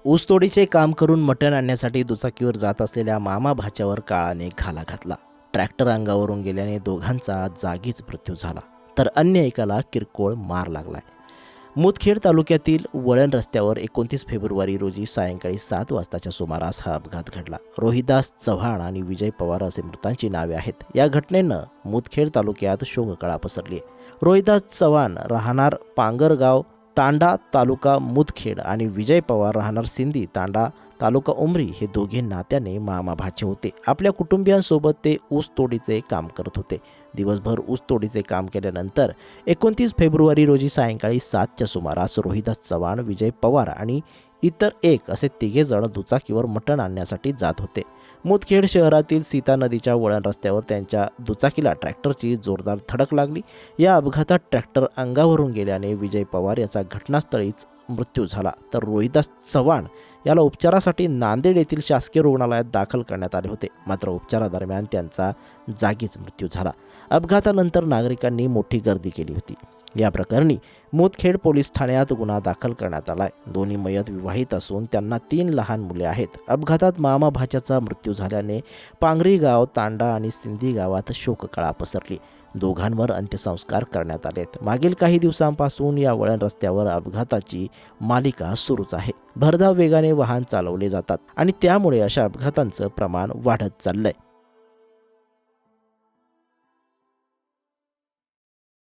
ऊसतोडीचे काम करून मटण आणण्यासाठी दुचाकीवर जात असलेल्या मामा भाच्यावर काळाने घाला घातला. ट्रॅक्टर अंगावरून गेल्याने दोघांचा जागीच मृत्यू झाला, तर अन्य एकाला किरकोळ मार लागलाय. मुदखेड तालुक्यातील वळण रस्त्यावर 29 फेब्रुवारी रोजी सायंकाळी 7 वाजताच्या सुमारास हा अपघात घडला. रोहिदास चव्हाण आणि विजय पवार असे मृतांची नावे आहेत. या घटनेनं मुदखेड तालुक्यात शोककळा पसरली आहे. रोहिदास चव्हाण राहणार पांगरगाव तांडा तालुका मुदखेड आणि विजय पवार राहणार सिंदी तांडा तालुका उमरी हे दोघे नात्याने मामा भाचे होते. आपल्या कुटुंबियांसोबत ते ऊस तोडीचे काम करत होते. दिवसभर ऊस तोडीचे काम केल्यानंतर 29 फेब्रुवारी रोजी सायंकाळी 7च्या सुमारास रोहिदास चव्हाण, विजय पवार आणि इतर एक असे तिघेजण दुचाकीवर मटण आणण्यासाठी जात होते. मुदखेड शहरातील सीता नदीच्या वळण रस्त्यावर त्यांच्या दुचाकीला ट्रॅक्टरची जोरदार धडक लागली. या अपघातात ट्रॅक्टर अंगावरून गेल्याने विजय पवार याचा घटनास्थळीच मृत्यू झाला, तर रोहिदास चव्हाण याला उपचारासाठी नांदेड येथील शासकीय रुग्णालयात दाखल करण्यात आले होते. मात्र उपचारादरम्यान त्यांचा जागीच मृत्यू झाला. अपघातानंतर नागरिकांनी मोठी गर्दी केली होती. या प्रकरणी मुदखेड पोलीस ठाण्यात गुन्हा दाखल करण्यात आलाय. दोन्ही मयत विवाहित असून त्यांना 3 लहान मुले आहेत. अपघातात मामा भाच्याचा मृत्यू झाल्याने पांगरी गाव, तांडा आणि सिंदी गावात शोककळा पसरली. दोघांवर अंत्यसंस्कार करण्यात आलेत. मागील काही दिवसांपासून या वळण रस्त्यावर अपघाताची मालिका सुरूच आहे. भरधाव वेगाने वाहन चालवले जातात आणि त्यामुळे अशा अपघातांचं प्रमाण वाढत चाललंय.